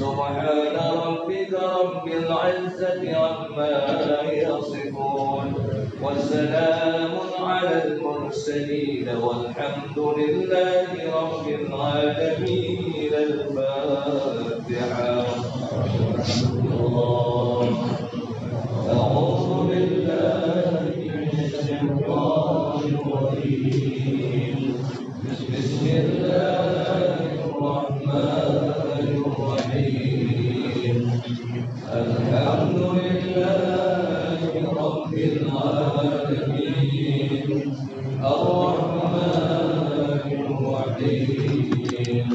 سبحان ربك رب العزة عما يصفون وسلام على المرسلين والحمد لله رب العالمين. الفاتحة. أعوذ بالله من الشيطان الرجيم. بسم الله الرحمن الرحيم. الحمد لله رب العالمين الرحمن الرحيم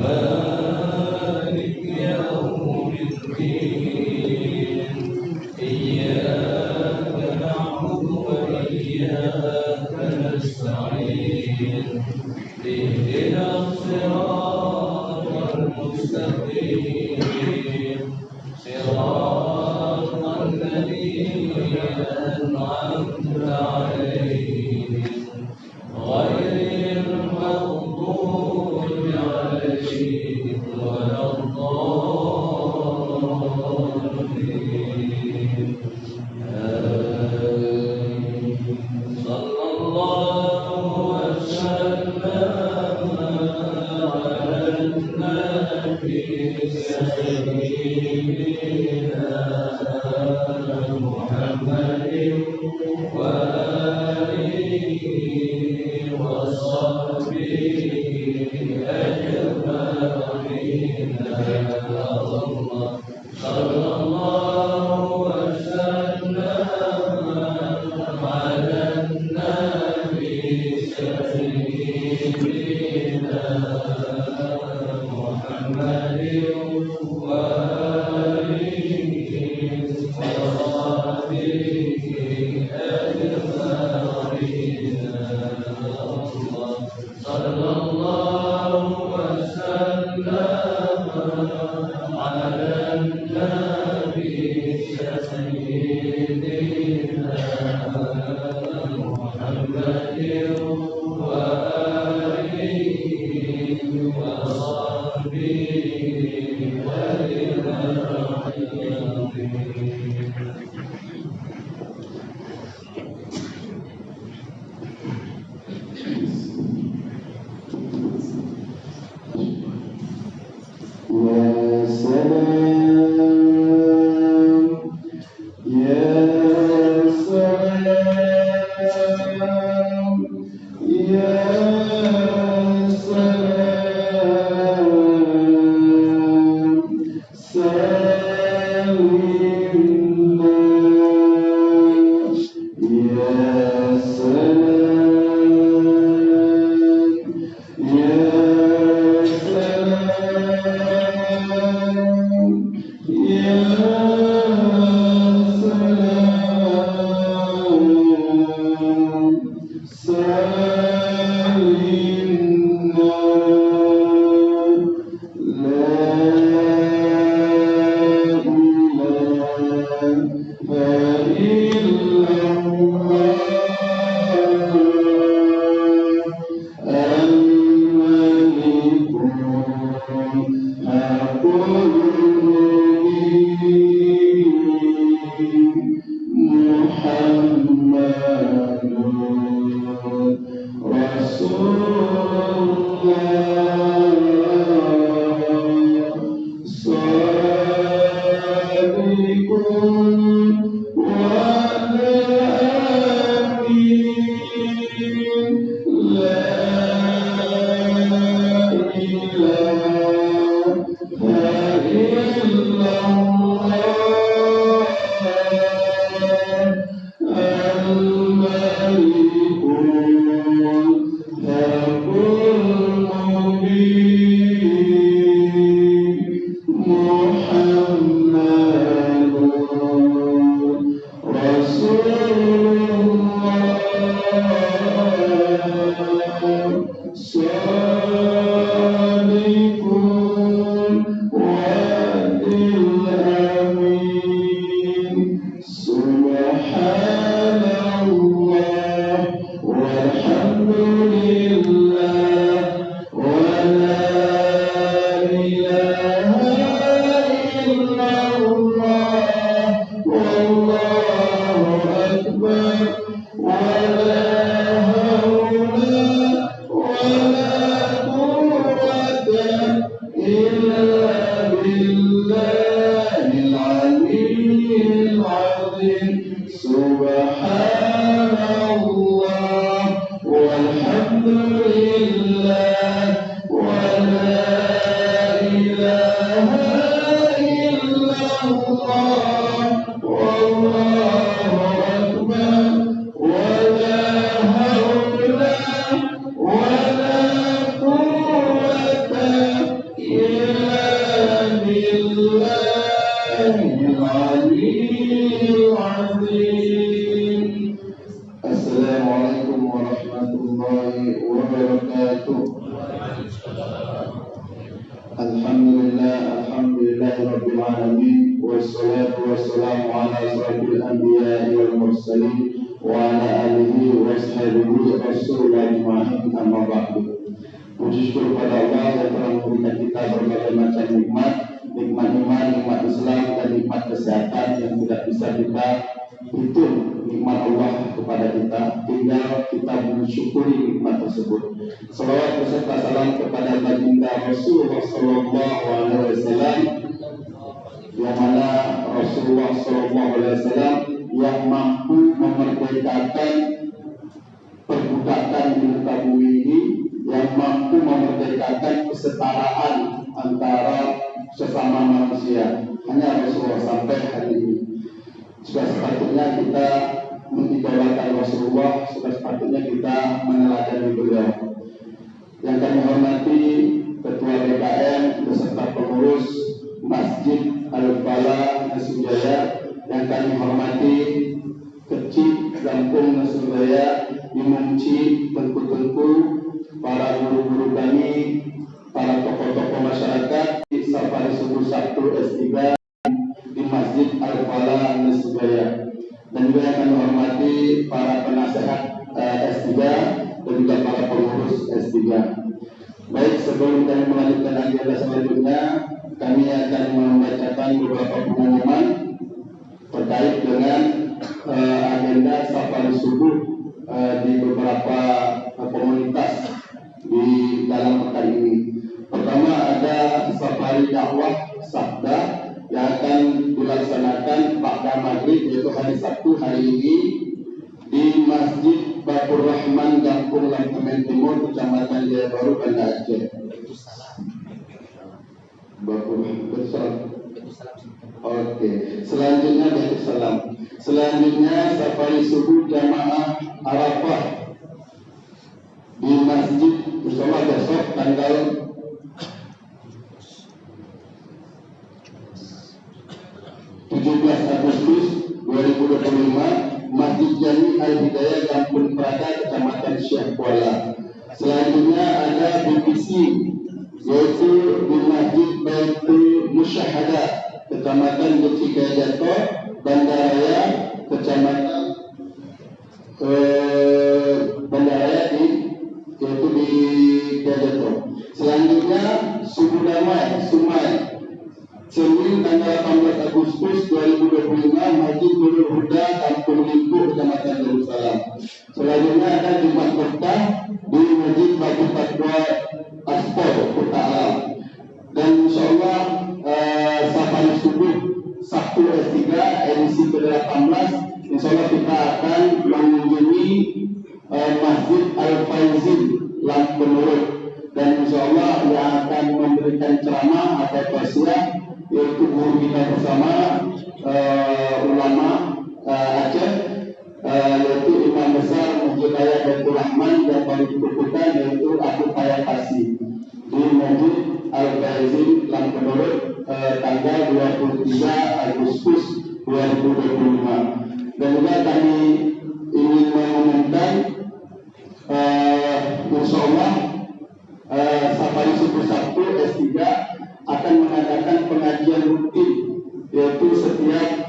مالك يوم الدين إياك نعبد وإياك نستعين اهدنا الصراط المستقيم صراط الذين أنعمت عليهم غير المغضوب عليهم ولا الضالين. صلى الله وسلم على النبي سيدنا محمد وآله وصحبه أجمعين. صلى الله وسلم على النبي سيدنا محمد وآله وصحبه أجمعين. صلى الله وسلم على النبي سيدنا محمد وآله وصحبه صادق والحمد لله ولا إله إلا الله والله أكبر ولا حول ولا قوة إلا بالله العلي العظيم. Assalamualaikum warahmatullahi wabarakatuh. Alhamdulillah rabbil alamin, wassalatu wassalamu ala asyrafil anbiya'i wal mursalin wa ala alihi wa sahbihi rasulullah ajma'in, amma ba'du. Puji syukur pada Allah yang telah memberikan kita berbagai macam nikmat iman, nikmat Islam, dan nikmat kesehatan yang tidak bisa kita hitung nikmat Allah kepada kita. Tinggal kita mensyukuri nikmat tersebut. Salawat beserta salam kepada baginda Rasulullah Sallallahu Alaihi Wasallam, yang mana Rasulullah Sallallahu Alaihi Wasallam yang mampu memerdekakan perbudakan di muka bumi ini, yang mampu memerdekakan kesetaraan antara sesama manusia. Hanya Rasulullah sampai hari ini. Sudah sepatutnya kita mengidolakan Rasulullah, sudah sepatutnya kita meneladani beliau. Yang kami hormati Ketua BKM beserta pengurus Masjid Al-Falah Nasrujaya, yang kami hormati Kecik Lampung Nasrujaya, Imam Cik, Tengku-tengku, para guru-guru kami, para tokoh-tokoh masyarakat di Safari Subuh Sabtu S3 di Masjid Al-Falah Nasrujaya, dan juga yang kami hormati para penasehat S3 dan juga para pengurus S3. Baik, sebelum kami melanjutkan agenda selanjutnya, kami akan membacakan beberapa pengumuman terkait dengan agenda Safari Subuh di beberapa komunitas di dalam pekan ini. Pertama, ada Safari Dakwah Sabda yang akan dilaksanakan pada maghrib, yaitu hari Sabtu hari ini di Masjid Babur Rahman, Kampung Lampemen Timur, Kecamatan Jaya Baru, Banda Aceh. Babur Rahman. Oke. Selanjutnya Baitul Salam. Selanjutnya Safari Subuh Jamaah Arafah di Masjid Musola besok tanggal 17 Agustus 2025, Masjid Jami Al-Hidayah, Kampung Prada, Kecamatan Syekh Kuala. Selanjutnya ada BPC, yaitu di Masjid Baitul Musyahadah, Kecamatan Gecikaya Jatuh, Bandaraya, Kecamatan Bandaraya yaitu di Jatuh. Selanjutnya Subuh Damai Sumai, Senin tanggal 18 Agustus 2025, Masjid Nurul Huda, Kampung Limpu, Kecamatan Darussalam. Selanjutnya ada Jumat Berkah di Masjid Batu Fatwa Aspor, Kota Alam. Dan insyaallah Safari Subuh Sabtu S3 edisi ke-18, insyaallah kita akan mengunjungi Masjid Al-Faizin Lampenurut, dan insyaallah yang akan memberikan ceramah atau tausiah yaitu guru kita bersama ulama Aceh, yaitu Imam Besar Masjid Raya Baitul Rahman yang baru dikukuhkan, yaitu Abu Fayakasi di Masjid Al-Faizin Lampenurut tanggal 23 Agustus 2025. Dan juga kami ingin mengumumkan insyaallah Safari Subuh Sabtu S3 akan mengadakan pengajian rutin, yaitu setiap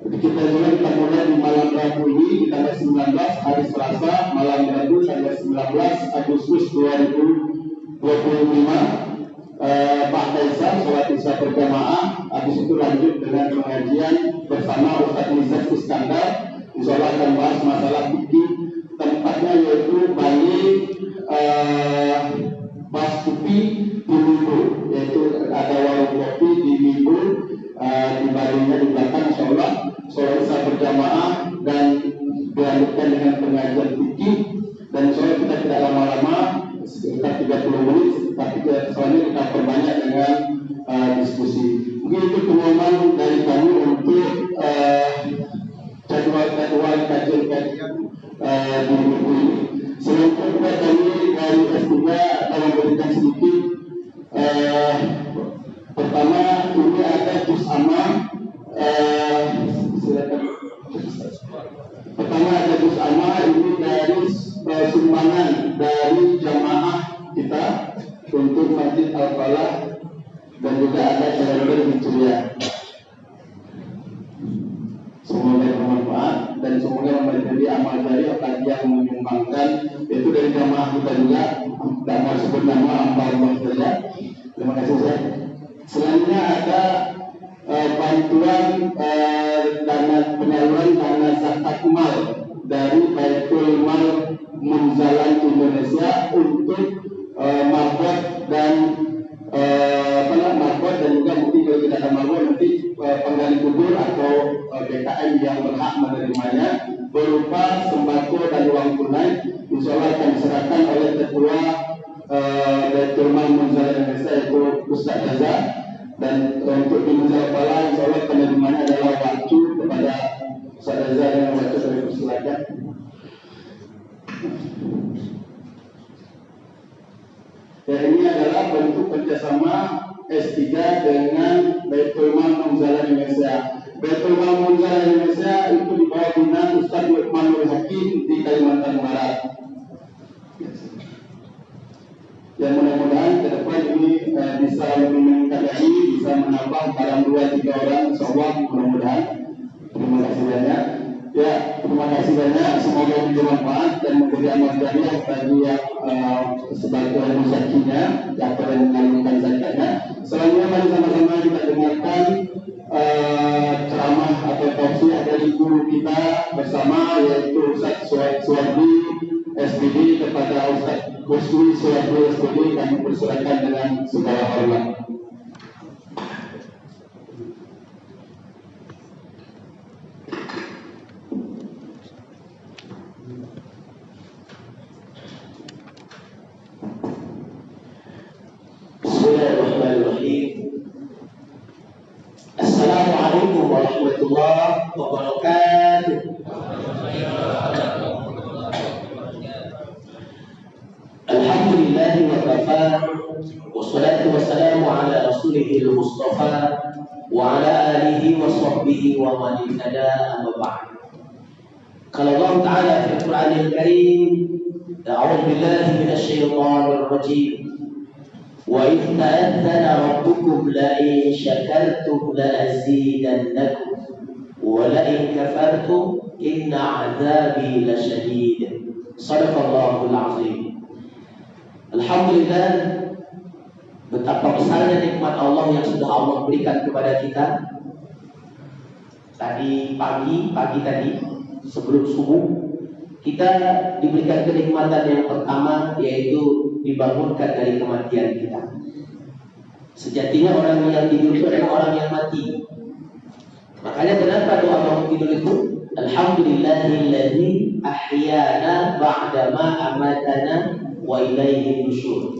kita mulai di malam Rabu ini di tanggal 19 hari Selasa, malam Rabu tanggal 19 Agustus 2025. Pak Isya, sholat Isya berjamaah, habis itu lanjut dengan pengajian bersama Ustaz Nizam Iskandar. Insyaallah akan bahas masalah fikih. Tempatnya yaitu Bali Bas Kopi di Mimbu, yaitu ada warung kopi di Mimbu, di Balinya di belakang. Insyaallah sholat Isya berjamaah dan dilanjutkan dengan pengajian fikih, dan insyaallah kita 30 menit, tapi soalnya kita perbanyak dengan diskusi. Mungkin itu pengumuman dari kami untuk jadwal kajian-kajian di minggu ini. Selanjutnya kami dari S3 akan memberikan sedikit. Pertama ini ada juz amma. Pertama ada juz amma ini dari sumbangan dari jamaah kita untuk Masjid Al-Falah dan juga ada saudara Hijriah. Semoga bermanfaat dan semoga menjadi amal jariah bagi yang menyumbangkan, yaitu dari jamaah kita juga. Tidak mau sebut nama ampar saja. Terima kasih Ustaz. Selanjutnya ada bantuan dana penyaluran dana zakat mal dari Baitul Mal Munzalan Indonesia untuk marbot dan marbot dan juga mungkin kalau tidak ada marbot nanti penggali kubur atau BKM yang berhak menerimanya berupa sembako dan uang tunai. Insya Allah akan diserahkan oleh Ketua Baitul Mal Munzalan Indonesia yaitu Ustaz Jaza, dan untuk di Munzalan Pala insya Allah penerimanya adalah waktu kepada Ustaz Jaza yang waktu dari persilakan. Ya, ini adalah bentuk kerjasama S3 dengan Baitul Mal Munzalan Indonesia. Baitul Mal Munzalan Indonesia itu di bawah binaan Ustaz Luqmanul Hakim di Kalimantan Barat. Yang mudah-mudahan ke depan ini bisa lebih meningkat lagi, bisa menambah barang 2-3 orang, insyaallah mudah-mudahan. Terima kasih banyak. Ya, terima kasih banyak. Semoga bermanfaat dan menjadi amal jariah bagi yang sebagai muzakinya yang akan mengalirkan zakatnya. Selanjutnya mari sama-sama kita dengarkan ceramah atau tausiah dari guru kita bersama, yaitu Ustaz Suwardi SPD kepada Ustaz Kuswi Suwardi SPD. Kami persilakan dengan segala hormat. Bismillahirrahmanirrahim. Assalamualaikum warahmatullahi wabarakatuh. Alhamdulillahi wa kafa, wassalatu wassalamu ala rasulihil mustafa wa ala alihi wa sahbihi wa man ihtada, amma ba'd. Qala Allah Ta'ala fil Qur'anil Karim, a'udzu billahi minasy syaithanir rajim. Wa idh ta'adzana rabbukum la in syakartum la azidannakum wa la in kafartum inna 'adzabi lasyadid. Shadaqallahul 'azim. Alhamdulillah, betapa besarnya nikmat Allah yang sudah Allah berikan kepada kita. Tadi pagi tadi sebelum subuh kita diberikan kenikmatan yang pertama, yaitu dibangunkan dari kematian kita. Sejatinya orang yang tidur itu adalah orang yang mati. Makanya kenapa doa bangun tidur itu? Alhamdulillahilladzi ahyana ba'dama amatana wa ilaihi nusyur.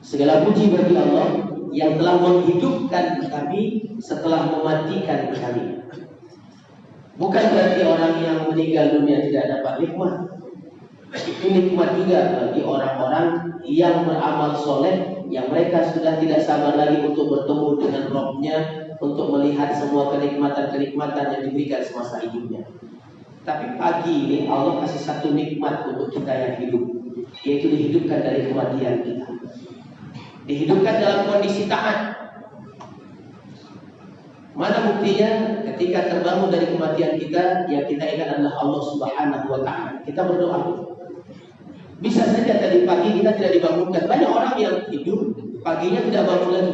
Segala puji bagi Allah yang telah menghidupkan kami setelah mematikan kami. Bukan berarti orang yang meninggal dunia tidak dapat nikmat. Itu nikmat juga bagi orang-orang yang beramal soleh, yang mereka sudah tidak sabar lagi untuk bertemu dengan Rabb-nya, untuk melihat semua kenikmatan-kenikmatan yang diberikan semasa hidupnya. Tapi pagi ini Allah kasih satu nikmat untuk kita yang hidup, yaitu dihidupkan dari kematian kita. Dihidupkan dalam kondisi taat. Mana buktinya? Ketika terbangun dari kematian kita, yang kita ingat adalah Allah Subhanahu wa Ta'ala. Kita berdoa. Bisa saja tadi pagi kita tidak dibangunkan. Banyak orang yang tidur, paginya tidak bangun lagi.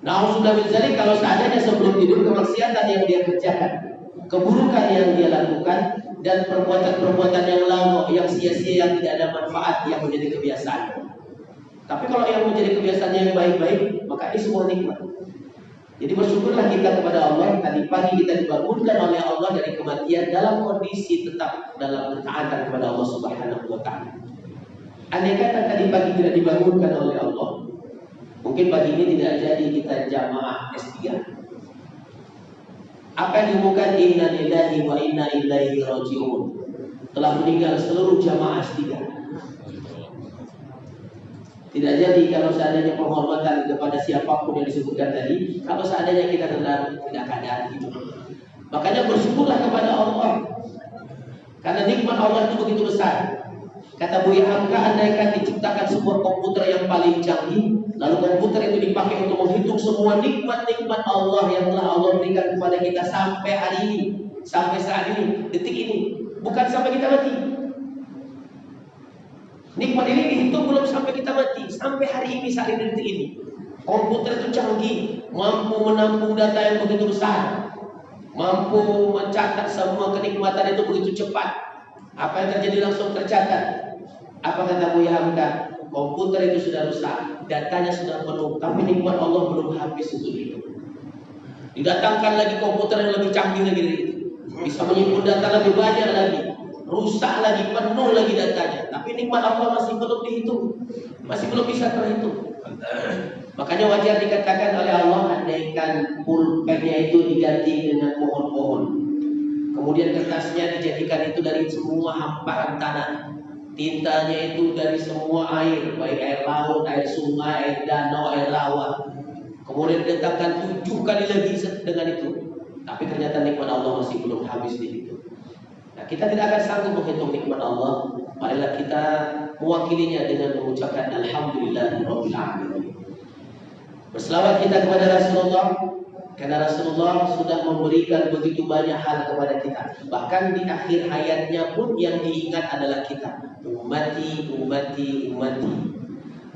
Na'udzubillah min dzalik, kalau seandainya sebelum tidur kemaksiatan yang dia kerjakan, keburukan yang dia lakukan, dan perbuatan-perbuatan yang lalu, yang sia-sia, yang tidak ada manfaat, yang menjadi kebiasaan. Tapi kalau yang menjadi kebiasaan yang baik-baik, maka ini semua nikmat. Jadi bersyukurlah kita kepada Allah. Tadi pagi kita dibangunkan oleh Allah dari kematian dalam kondisi tetap dalam ketaatan kepada Allah Subhanahu wa Ta'ala. Andai kata tadi pagi tidak dibangunkan oleh Allah, mungkin pagi ini tidak jadi kita jamaah S3. Apa yang diumumkan inna lillahi wa inna ilaihi raji'un, telah meninggal seluruh jamaah S3. Tidak jadi kalau seandainya penghormatan kepada siapapun yang disebutkan tadi, kalau seandainya kita tidak keadaan itu. Makanya bersyukurlah kepada Allah, karena nikmat Allah itu begitu besar. Kata Buya Hamka, andaikan diciptakan sebuah komputer yang paling canggih, lalu komputer itu dipakai untuk menghitung semua nikmat-nikmat Allah yang telah Allah berikan kepada kita sampai hari ini, sampai saat ini, detik ini, bukan sampai kita mati. Nikmat ini dihitung belum sampai kita mati, sampai hari ini, saat ini, detik ini. Komputer itu canggih, mampu menampung data yang begitu besar, mampu mencatat semua kenikmatan itu begitu cepat. Apa yang terjadi langsung tercatat. Apa kata Buya Hamka? Komputer itu sudah rusak, datanya sudah penuh, tapi nikmat Allah belum habis untuk itu. Didatangkan lagi komputer yang lebih canggih lagi dari itu, bisa menyimpan data lebih banyak lagi, rusak lagi, penuh lagi datanya, tapi nikmat Allah masih belum dihitung, masih belum bisa terhitung. Makanya wajar dikatakan oleh Allah, andaikan pulpennya itu diganti dengan pohon-pohon, kemudian kertasnya dijadikan itu dari semua hamparan tanah, tintanya itu dari semua air, baik air laut, air sungai, air danau, air rawa, kemudian didatangkan 7 kali lagi dengan itu, tapi ternyata nikmat Allah masih belum habis di situ. Nah, kita tidak akan sanggup menghitung nikmat Allah. Marilah kita mewakilinya dengan mengucapkan Alhamdulillahirabbil alamin. Berselawat kita kepada Rasulullah, karena Rasulullah sudah memberikan begitu banyak hal kepada kita. Bahkan di akhir hayatnya pun yang diingat adalah kita. Ummati, ummati, ummati.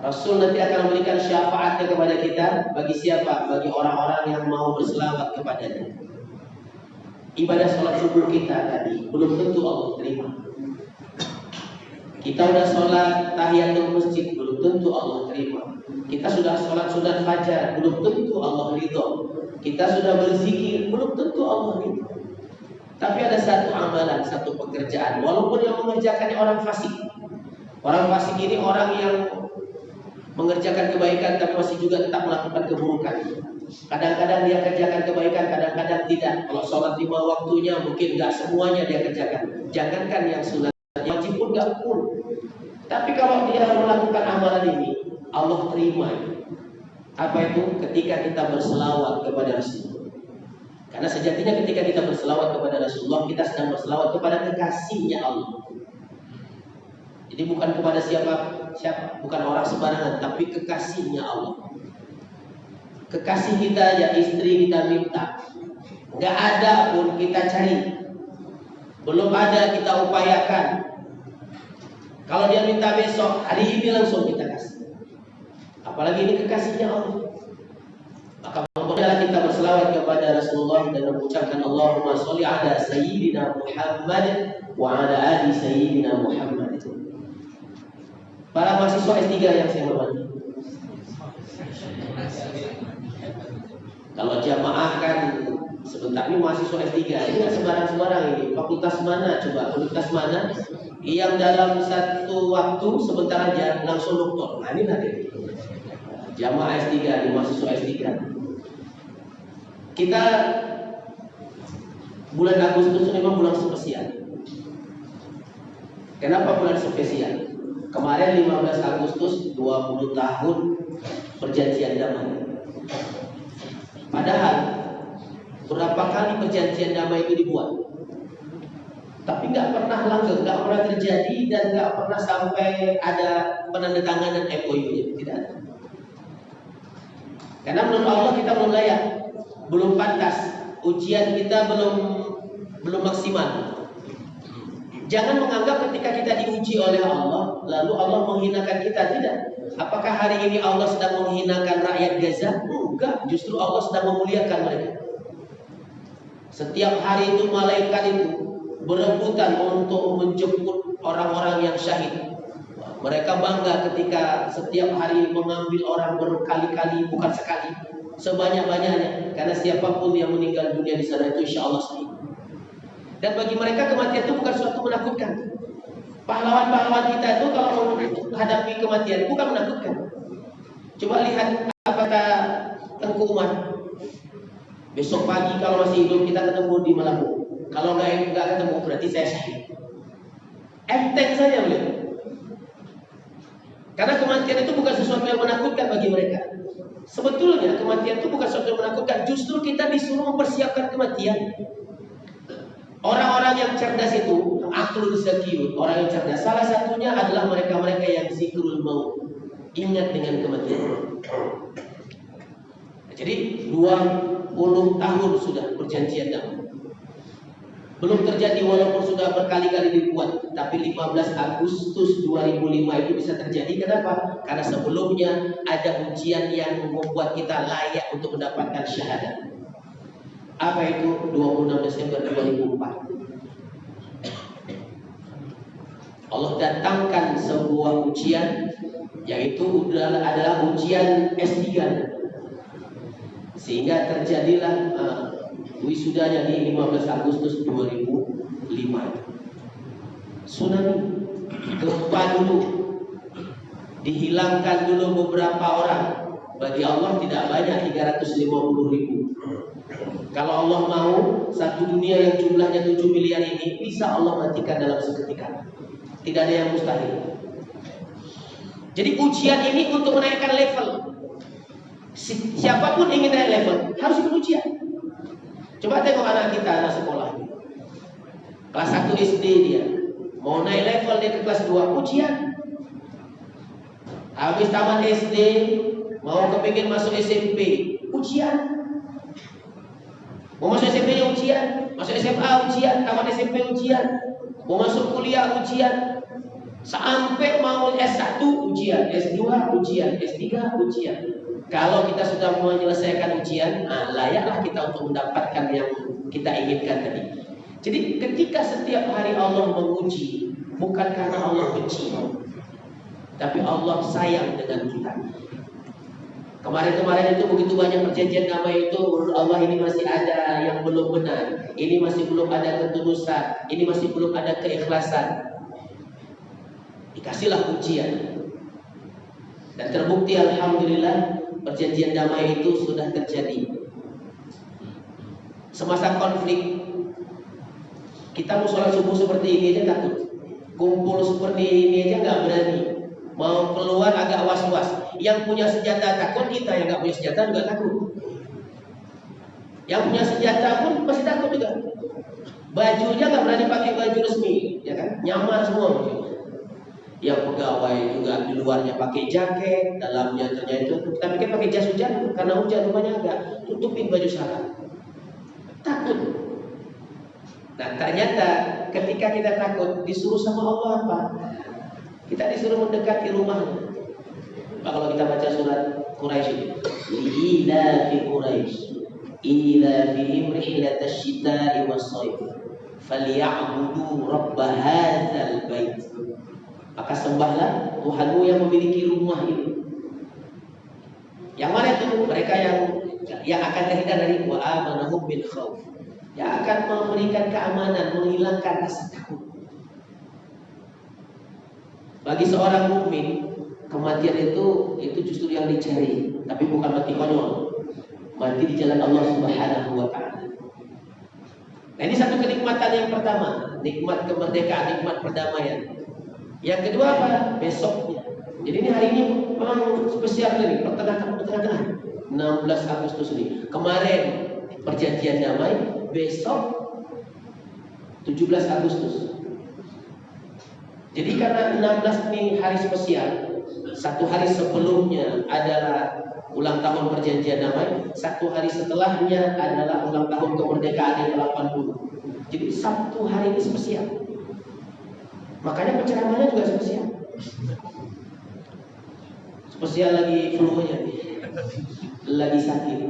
Rasul nanti akan memberikan syafaatnya kepada kita. Bagi siapa? Bagi orang-orang yang mau berselawat kepadanya. Ibadah sholat subuh kita tadi belum tentu Allah terima. Kita sudah sholat tahiyatul masjid, belum tentu Allah terima. Kita sudah sholat sunat fajar, belum tentu Allah ridho. Kita sudah berzikir, belum tentu Allah ridho. Tapi ada satu amalan, satu pekerjaan, walaupun yang mengerjakannya orang fasik. Orang fasik ini orang yang mengerjakan kebaikan tapi masih juga tetap melakukan keburukan. Kadang-kadang dia kerjakan kebaikan, kadang-kadang tidak. Kalau sholat 5 waktunya mungkin nggak semuanya dia kerjakan. Jangankan yang sunat, wajib pun nggak pun. Tapi kalau dia melakukan amalan ini, Allah terima. Apa itu? Ketika kita berselawat kepada Rasulullah. Karena sejatinya ketika kita berselawat kepada Rasulullah, kita sedang berselawat kepada kekasihnya Allah. Jadi bukan kepada siapa, bukan orang sembarangan, tapi kekasihnya Allah. Kekasih kita, ya istri kita minta, nggak ada pun kita cari, belum ada kita upayakan. Kalau dia minta besok, hari ini langsung kita kasih. Apalagi ini kekasihnya Allah. Maka marilah kita berselawat kepada Rasulullah dan mengucapkan Allahumma sholli ala sayyidina Muhammad wa ala ali sayyidina Muhammad. Para mahasiswa S3 yang saya hormati, kalau jamaah kan sebentar ini mahasiswa S3, ini nggak sembarang-sembarang ini. Fakultas mana coba? Fakultas mana yang dalam satu waktu sebentar aja langsung doktor? Nah ini nanti jamaah S3, di mahasiswa S3. Kita bulan Agustus memang bulan spesial. Kenapa bulan spesial? Kemarin 15 Agustus 20 tahun perjanjian damai. Padahal berapa kali perjanjian damai itu dibuat, tapi nggak pernah langgeng, nggak pernah terjadi, dan nggak pernah sampai ada penandatanganan MOU-nya. Tidak ada. Karena menurut Allah kita belum layak, belum pantas, ujian kita belum maksimal. Jangan menganggap ketika kita diuji oleh Allah, lalu Allah menghinakan kita. Tidak. Apakah hari ini Allah sedang menghinakan rakyat Gaza? Enggak, justru Allah sedang memuliakan mereka. Setiap hari itu malaikat itu berebutan untuk menjemput orang-orang yang syahid. Mereka bangga ketika setiap hari mengambil orang berkali-kali, bukan sekali, sebanyak-banyaknya. Karena siapapun yang meninggal dunia di sana itu insya Allah syahid. Dan bagi mereka kematian itu bukan suatu menakutkan. Pahlawan-pahlawan kita itu kalau menghadapi kematian bukan menakutkan. Coba lihat apa kata Tengku Umar. Besok pagi kalau masih hidup kita ketemu di Malang. Kalau nggak ketemu berarti saya syahid. Enteng saja beliau. Karena kematian itu bukan sesuatu yang menakutkan bagi mereka. Sebetulnya kematian itu bukan sesuatu yang menakutkan. Justru kita disuruh mempersiapkan kematian. Orang-orang yang cerdas itu, aklul zakiyun, orang yang cerdas. Salah satunya adalah mereka-mereka yang zikrul maut, ingat dengan kematian. Jadi 20 tahun sudah perjanjian damai. Belum terjadi walaupun sudah berkali-kali dibuat, tapi 15 Agustus 2005 itu bisa terjadi. Kenapa? Karena sebelumnya ada ujian yang membuat kita layak untuk mendapatkan syahadat. Apa itu? 26 Desember 2004. Allah datangkan sebuah ujian, yaitu adalah ujian S3. Sehingga terjadilah wisudanya di 15 Agustus 2005. Tsunami, gempa dulu, dihilangkan dulu beberapa orang. Bagi Allah tidak banyak, 350.000. Kalau Allah mau, satu dunia yang jumlahnya 7 miliar ini bisa Allah matikan dalam seketika. Tidak ada yang mustahil. Jadi ujian ini untuk menaikkan level. Siapapun ingin naik level harus ikut ujian. Coba tengok anak kita, anak sekolah. Kelas 1 SD dia. Mau naik level dia ke kelas 2, ujian. Habis tamat SD, mau kepingin masuk SMP, ujian. Mau masuk SMP ujian, masuk SMA ujian, tamat SMP ujian, mau masuk kuliah ujian, sampai mau S1 ujian, S2 ujian, S3 ujian. Kalau kita sudah menyelesaikan ujian, layaklah kita untuk mendapatkan yang kita inginkan tadi. Jadi ketika setiap hari Allah menguji, bukan karena Allah benci, tapi Allah sayang dengan kita. Kemarin-kemarin itu begitu banyak perjanjian damai itu, menurut Allah ini masih ada yang belum benar, ini masih belum ada ketulusan, ini masih belum ada keikhlasan. Dikasihlah ujian. Dan terbukti alhamdulillah perjanjian damai itu sudah terjadi. Semasa konflik, kita mau sholat subuh seperti ini aja takut, kumpul seperti ini aja nggak berani, mau keluar agak was-was. Yang punya senjata takut, kita yang nggak punya senjata juga takut. Yang punya senjata pun masih takut juga. Bajunya nggak berani pakai baju resmi, ya kan? Nyaman semua. Yang pegawai juga di luarnya pakai jaket, dalamnya ternyata kita pikir pakai jas hujan, karena hujan rupanya enggak, tutupin baju sana. Takut. Nah ternyata ketika kita takut, disuruh sama Allah apa? Kita disuruh mendekati rumahnya. Kalau kita baca surat Quraisy, ila fi Quraisy, ila fihim rihlatash shita'i was-shayf, falyabudu rabb hadzal bait. Maka sembahlah Tuhanmu yang memiliki rumah ini. Yang mana itu? Mereka yang akan terhindar dari wa amanahum bil khauf, yang akan memberikan keamanan, menghilangkan rasa takut. Bagi seorang mukmin, kematian itu justru yang dicari, tapi bukan mati konyol, mati di jalan Allah Subhanahu wa Ta'ala. Nah ini satu kenikmatan yang pertama, nikmat kemerdekaan, nikmat perdamaian. Yang kedua apa? Besoknya. Jadi ini hari ini memang spesial ini, pertengahan 16 Agustus ini. Kemarin perjanjian damai, besok 17 Agustus. Jadi karena 16 ini hari spesial, satu hari sebelumnya adalah ulang tahun perjanjian damai, satu hari setelahnya adalah ulang tahun kemerdekaan yang ke-80. Jadi satu hari ini spesial. Makanya penceramahannya juga spesial. Spesial lagi flu-nya, lagi sakit.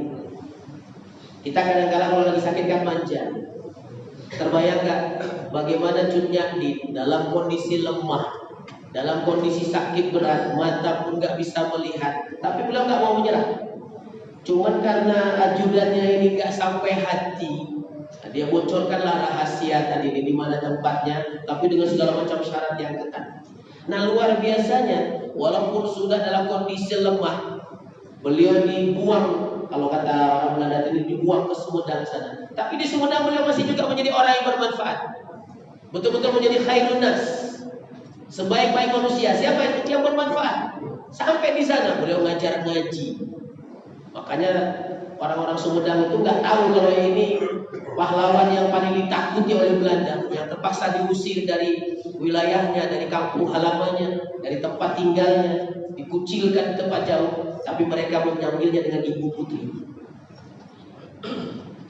Kita kadang-kadang kalau lagi sakit kan manja. Terbayang gak bagaimana Cut Nyak dalam kondisi lemah, dalam kondisi sakit berat, mata pun gak bisa melihat, tapi beliau gak mau menyerah. Cuman karena ajudannya ini gak sampai hati, Nah, dia bocorkanlah rahasia tadi di mana tempatnya, tapi dengan segala macam syarat yang ketat. Nah, luar biasanya, walaupun sudah dalam kondisi lemah, beliau dibuang, kalau kata orang Belanda tadi, dibuang ke Sumedang sana. Tapi di Sumedang beliau masih juga menjadi orang yang bermanfaat. Betul-betul menjadi khairun nas, sebaik-baik manusia. Siapa itu yang bermanfaat? Sampai di sana beliau ngajar ngaji. Makanya orang-orang Sumedang itu nggak tahu kalau ini pahlawan yang paling ditakuti oleh Belanda, yang terpaksa diusir dari wilayahnya, dari kampung halamannya, dari tempat tinggalnya, dikucilkan ke tempat jauh, tapi mereka menyambilnya dengan Ibu Putri.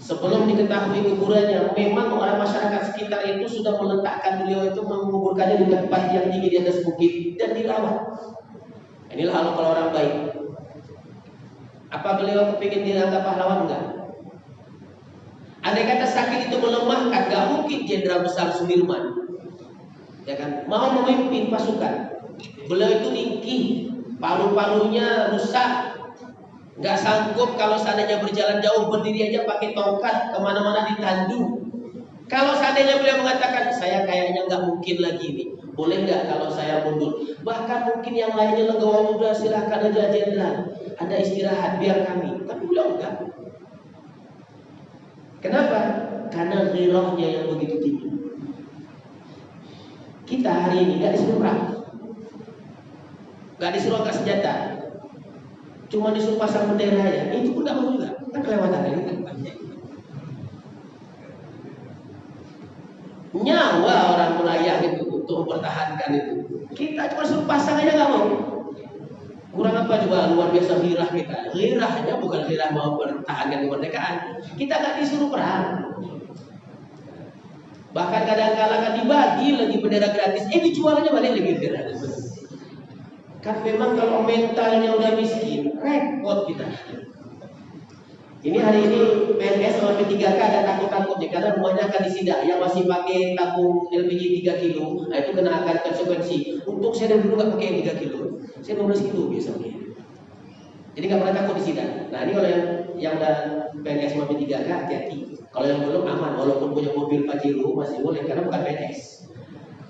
Sebelum diketahui kuburannya, memang orang masyarakat sekitar itu sudah meletakkan beliau itu, menguburkannya di tempat yang tinggi di atas bukit dan dirawat. Inilah kalau orang baik. Apa beliau kepingin dianggap pahlawan? Enggak. Andai kata sakit itu melemahkan, gak mungkin Jenderal Besar Sudirman, ya kan, mau memimpin pasukan. Beliau itu ringkih, paru-parunya rusak, gak sanggup kalau seandainya berjalan jauh, berdiri aja pakai tongkat, kemana-mana ditandu. Kalau seandainya beliau mengatakan, saya kayaknya gak mungkin lagi ini, boleh gak kalau saya mundur? Bahkan mungkin yang lainnya legowo, udah silahkan aja Jenderal, ada istirahat biar kami. Tapi beliau enggak. Kenapa? Karena ghirahnya yang begitu tinggi. Kita hari ini gak disuruh perang, gak disuruh angkat senjata, cuma disuruh pasang bendera ya, itu pun gak mau juga, kan kelewatan ini. Nyawa orang melayang itu untuk mempertahankan itu, kita cuma suruh pasang aja gak mau. Kurang apa juga luar biasa ghirah kita. Ghirahnya bukan ghirah mau mempertahankan kemerdekaan. Kita gak disuruh perang. Bahkan kadang-kadang kan dibagi lagi bendera gratis, dijualnya balik lagi bendera. Kan memang kalau mentalnya udah miskin, repot kita. Ini hari ini PNS sama P3K ada takut-takutnya karena rumahnya akan disidak. Yang masih pakai tabung LPG 3 kilo, nah itu kena akan konsekuensi. Untuk saya dulu nggak pakai 3 kilo, saya 12 kilo biasanya. Jadi nggak pernah takut disidak. Nah ini kalau yang udah PNS sama P3K hati-hati. Kalau yang belum aman, walaupun punya mobil Pajero masih boleh karena bukan PNS,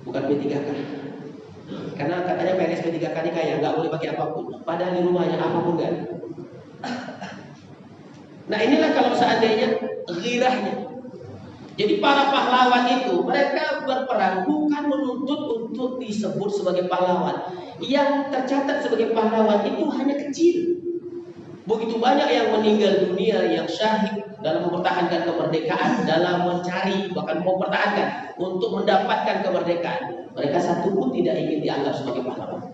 bukan P3K. Karena katanya PNS P3K ini kaya nggak boleh pakai apapun. Padahal di rumahnya apapun kan. Nah inilah kalau seandainya ghirahnya. Jadi para pahlawan itu mereka berperang bukan menuntut untuk disebut sebagai pahlawan. Yang tercatat sebagai pahlawan itu hanya kecil. Begitu banyak yang meninggal dunia, yang syahid dalam mempertahankan kemerdekaan, dalam mencari bahkan mempertahankan untuk mendapatkan kemerdekaan. Mereka satu pun tidak ingin dianggap sebagai pahlawan.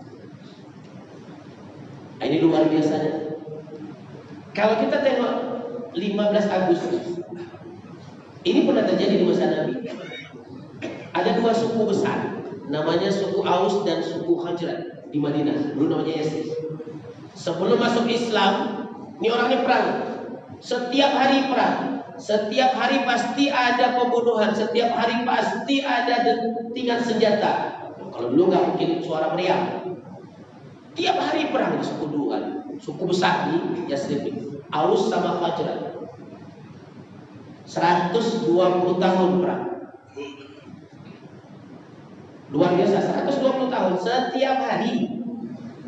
Nah, ini luar biasanya. Kalau kita tengok 15 Agustus, ini pernah terjadi di masa Nabi. Ada dua suku besar, namanya suku Aus dan suku Khazraj di Madinah. Dulu namanya Yasrib. Sebelum masuk Islam, ini orangnya perang. Setiap hari perang. Setiap hari pasti ada pembunuhan. Setiap hari pasti ada dentingan senjata. Kalau dulu nggak mungkin suara meriam. Tiap hari perang di suku dua, suku besar di Yasrib ini. Aus sama Khazraj. 120 tahun perang. Luar biasa, 120 tahun setiap hari.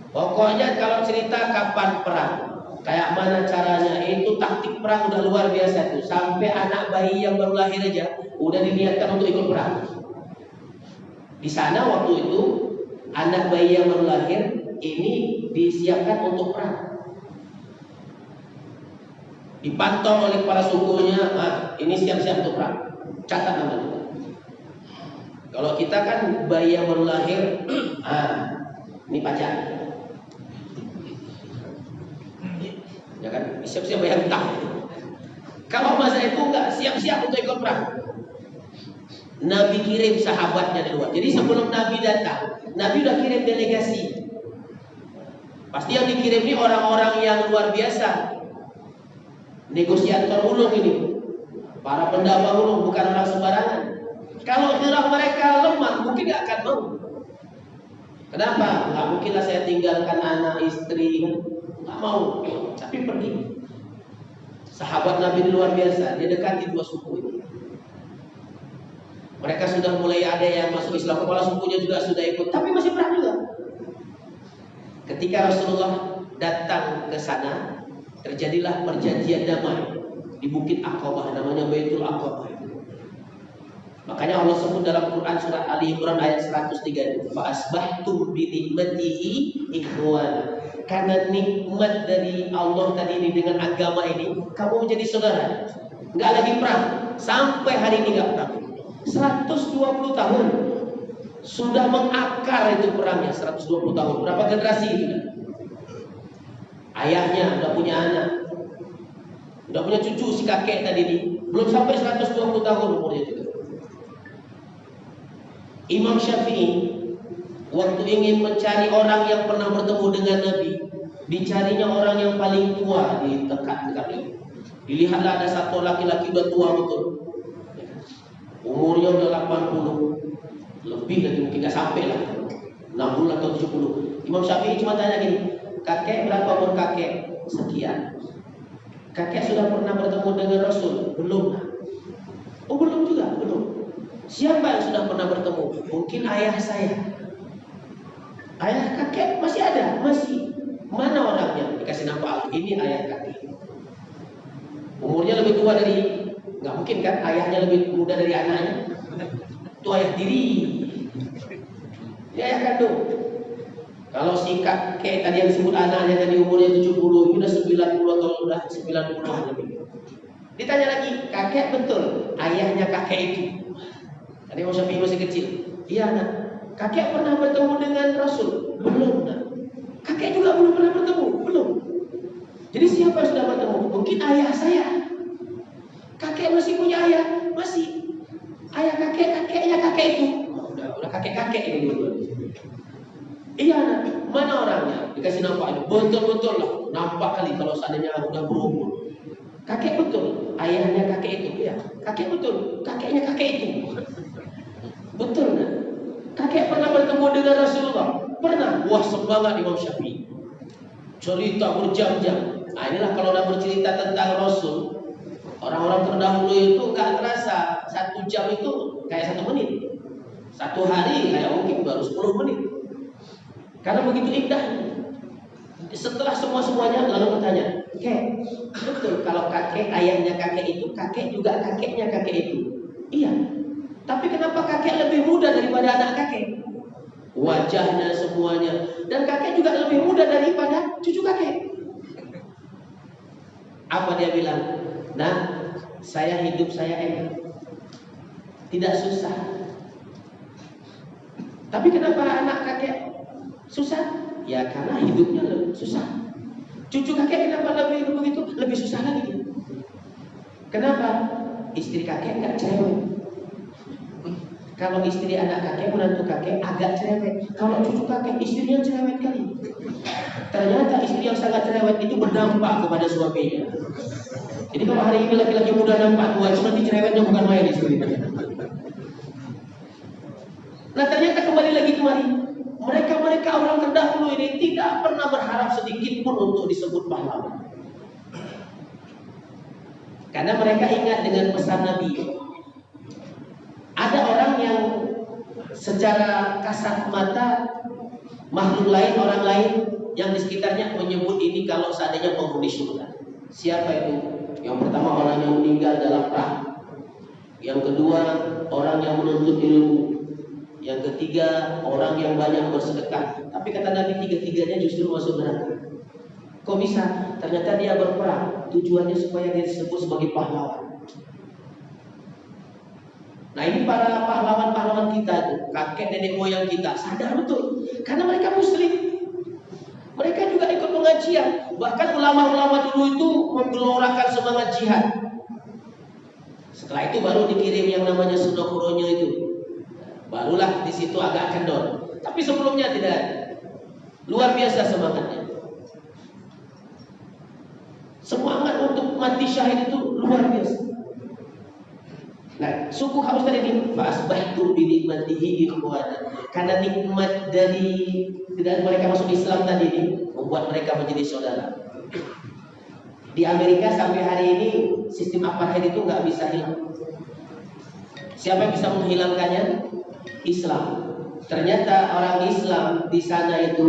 Pokoknya kalau cerita kapan perang, kayak mana caranya, itu taktik perang udah luar biasa tuh. Sampai anak bayi yang baru lahir aja udah diniatkan untuk ikut perang. Di sana waktu itu anak bayi yang baru lahir ini disiapkan untuk perang. Dipantau oleh para sukunya, ini siap-siap untuk perang. Catat namanya. Kalau kita kan bayi yang baru lahir, ini pacar. Ya kan, siap-siap bayar utang. Kalau masa itu enggak siap-siap untuk ikut perang. Nabi kirim sahabatnya di luar. Jadi sebelum Nabi datang, Nabi udah kirim delegasi. Pasti yang dikirim ini orang-orang yang luar biasa. Negosiator ulung ini, para pendamai ulung, bukan orang sembarangan. Kalau ghirah mereka lemah, mungkin gak akan mau. Kenapa? Gak mungkinlah saya tinggalkan anak istri, gak mau. Tapi pergi. Sahabat Nabi ini luar biasa, dia dekati dua suku ini. Mereka sudah mulai ada yang masuk Islam, kepala sukunya juga sudah ikut, tapi masih perang juga. Ketika Rasulullah datang ke sana, terjadilah perjanjian damai di Bukit Aqabah, namanya Baitul Aqabah. Makanya Allah sebut dalam Quran surat Ali Imran ayat 103, fa asbahtum bi nikmatihi ikhwan. Karena nikmat dari Allah tadi ini dengan agama ini, kamu menjadi saudara. Enggak lagi perang. Sampai hari ini enggak perang. 120 tahun sudah mengakar itu perangnya, 120 tahun. Berapa generasi itu? Ayahnya udah punya anak, udah punya cucu si kakek tadi ini, belum sampai 120 tahun umurnya juga. Imam Syafi'i waktu ingin mencari orang yang pernah bertemu dengan Nabi, dicarinya orang yang paling tua di dekat itu. Dilihatlah ada satu laki-laki udah tua betul, umurnya udah 80 lebih lagi, mungkin nggak sampai lah 60 atau 70. Imam Syafi'i cuma tanya gini, kakek berapa umur kakek? Sekian. Kakek sudah pernah bertemu dengan Rasul? Belum. Oh belum juga, belum. Siapa yang sudah pernah bertemu? Mungkin ayah saya. Ayah kakek masih ada? Masih. Mana orangnya? Dikasih nama, ini ayah kakek. Umurnya lebih tua dari, nggak mungkin kan ayahnya lebih muda dari anaknya. Itu ayah diri. Dia ayah kandung. Kalau si kakek tadi yang disebut anaknya tadi umurnya 70, ini udah 90 atau udah 90-an lebih. Ditanya lagi, kakek betul ayahnya kakek itu? Tadi Imam Syafi'i masih kecil. Iya nak. Kakek pernah bertemu dengan Rasul? Belum nak. Kakek juga belum pernah bertemu? Belum. Jadi siapa yang sudah bertemu? Mungkin ayah saya. Kakek masih punya ayah? Masih. Ayah kakek, kakeknya kakek itu. Oh, udah kakek-kakek ini dulu. Iya nak. Mana orangnya? Dikasih nampak ini. Betul-betul lah. Nampak kali kalau seandainya udah berumur. Kakek betul. Ayahnya kakek itu. Ya. Kakek betul. Kakeknya kakek itu. Betul nak. Kakek pernah bertemu dengan Rasulullah? Pernah. Wah semangat Imam Syafi'i. Cerita berjam-jam. Nah inilah kalau udah bercerita tentang Rasul, orang-orang terdahulu itu gak terasa 1 jam itu kayak 1 menit. 1 hari kayak mungkin baru 10 menit. Karena begitu indahnya. Setelah semuanya lalu bertanya, Kek, betul kalau kakek ayahnya kakek itu, kakek juga kakeknya kakek itu? Iya. Tapi kenapa kakek lebih muda daripada anak kakek? Wajahnya semuanya. Dan kakek juga lebih muda daripada cucu kakek. Apa dia bilang? Nah, saya hidup saya enak, tidak susah. Tapi kenapa anak kakek susah? Ya karena hidupnya lebih susah. Cucu kakek kenapa lebih begitu? Lebih susah lagi. Kenapa? Istri kakek nggak cerewet. Kalau istri anak kakek, menantu kakek agak cerewet. Kalau cucu kakek, istrinya cerewet kali. Ternyata istri yang sangat cerewet itu berdampak kepada suaminya. Jadi kalau hari ini laki-laki muda nampak tua, nanti cerewetnya bukan main istrinya. Nah ternyata kembali lagi kemari, mereka orang terdahulu ini tidak pernah berharap sedikit pun untuk disebut pahlawan. Karena mereka ingat dengan pesan Nabi. Ada orang yang secara kasat mata makhluk lain, orang lain yang di sekitarnya menyebut ini kalau seandainya penghuni surga. Siapa itu? Yang pertama orang yang meninggal dalam perang. Yang kedua orang yang menuntut ilmu. Yang ketiga orang yang banyak bersedekah. Tapi kata Nabi tiga-tiganya justru masuk neraka. Kok bisa? Ternyata dia berperang. Tujuannya supaya dia disebut sebagai pahlawan. Nah ini para pahlawan-pahlawan kita itu, kakek nenek moyang kita sadar betul, karena mereka muslim, mereka juga ikut pengajian. Bahkan ulama-ulama dulu itu menggelorakan semangat jihad. Setelah itu baru dikirim yang namanya Sudokuronya itu, barulah di situ agak kendor. Tapi sebelumnya tidak ada. Luar biasa semangatnya. Semangat untuk mati syahid itu luar biasa. Nah, suku harus tadi ini fa'asbahtu bi nikmatihi ikhwana. Karena nikmat dari mereka masuk Islam tadi ini membuat mereka menjadi saudara. Di Amerika sampai hari ini sistem apartheid itu nggak bisa hilang. Siapa yang bisa menghilangkannya? Islam. Ternyata orang Islam di sana itu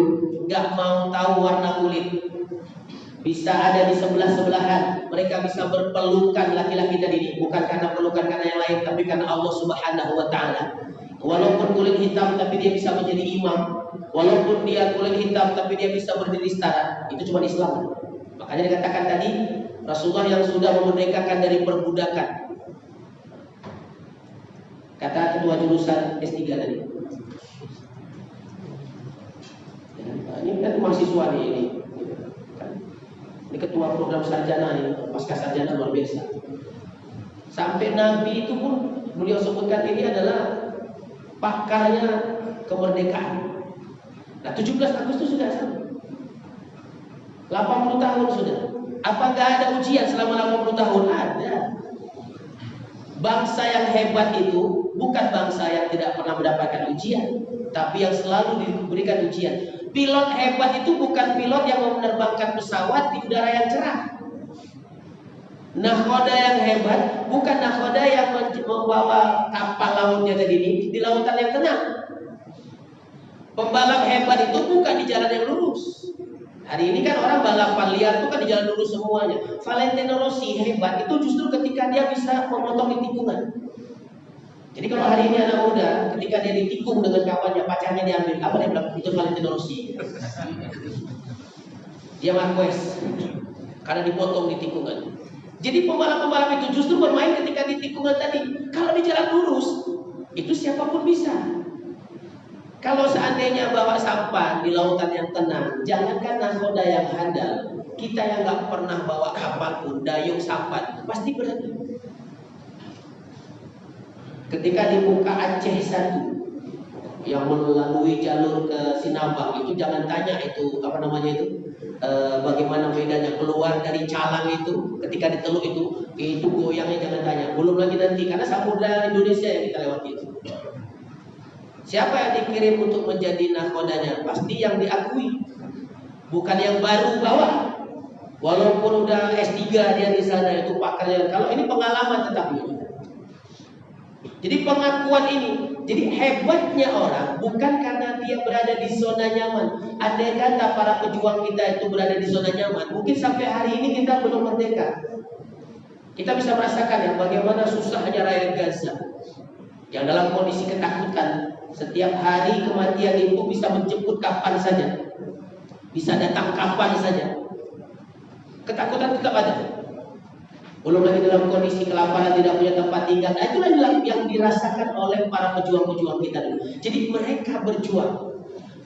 nggak mau tahu warna kulit. Bisa ada di sebelah-sebelahan. Mereka bisa berpelukan laki-laki tadi ini. Bukan karena pelukan karena yang lain, tapi karena Allah Subhanahu wa Ta'ala. Walaupun kulit hitam, tapi dia bisa menjadi imam. Walaupun dia kulit hitam, tapi dia bisa berdiri setara. Itu cuma Islam. Makanya dikatakan tadi, Rasulullah yang sudah memerdekakan dari perbudakan. Kata ketua jurusan S3 tadi. Ini kan mahasiswa nih ini. Ini ketua program sarjana ini, pasca sarjana luar biasa. Sampai Nabi itu pun beliau sebutkan ini adalah pakarnya kemerdekaan. Nah 17 Agustus sudah sama. 80 tahun sudah. Apa nggak ada ujian selama 80 tahun? Ada. Bangsa yang hebat itu bukan bangsa yang tidak pernah mendapatkan ujian, tapi yang selalu diberikan ujian. Pilot hebat itu bukan pilot yang menerbangkan pesawat di udara yang cerah. Nahkoda yang hebat bukan nahkoda yang membawa kapal lautnya tadi ini di lautan yang tenang. Pembalap hebat itu bukan di jalan yang lurus. Hari ini kan orang balapan liar itu kan di jalan lurus semuanya. Valentino Rossi hebat itu justru ketika dia bisa memotong di tikungan. Jadi kalau hari ini anak muda ketika dia ditikung dengan kawannya, pacarnya diambil, apa dia bilang? Itu Valentino Rossi. Dia Marquez karena dipotong di tikungan. Jadi pembalap-pembalap itu justru bermain ketika di tikungan tadi. Kalau di jalan lurus itu siapapun bisa. Kalau seandainya bawa sampan di lautan yang tenang, jangankan nahkoda yang handal, kita yang nggak pernah bawa kapal pun, dayung sampan, pasti berani. Ketika dibuka Aceh 1 yang melalui jalur ke Sinabang itu jangan tanya itu apa namanya itu bagaimana bedanya keluar dari Calang itu ketika diteluk itu goyangnya jangan tanya. Belum lagi nanti karena samudra Indonesia yang kita lewati itu. Siapa yang dikirim untuk menjadi nahkodanya? Pasti yang diakui, bukan yang baru bawa. Walaupun udah S3 dia di sana itu pakarnya. Kalau ini pengalaman tetapi. Jadi pengakuan ini, jadi hebatnya orang bukan karena dia berada di zona nyaman. Andai kata para pejuang kita itu berada di zona nyaman, mungkin sampai hari ini kita belum merdeka. Kita bisa merasakan ya bagaimana susahnya rakyat Gaza yang dalam kondisi ketakutan. Setiap hari kematian itu bisa menjemput kapan saja, bisa datang kapan saja. Ketakutan tetap ada. Belum lagi dalam kondisi kelaparan, tidak punya tempat tinggal. Nah, itulah yang dirasakan oleh para pejuang-pejuang kita dulu. Jadi mereka berjuang,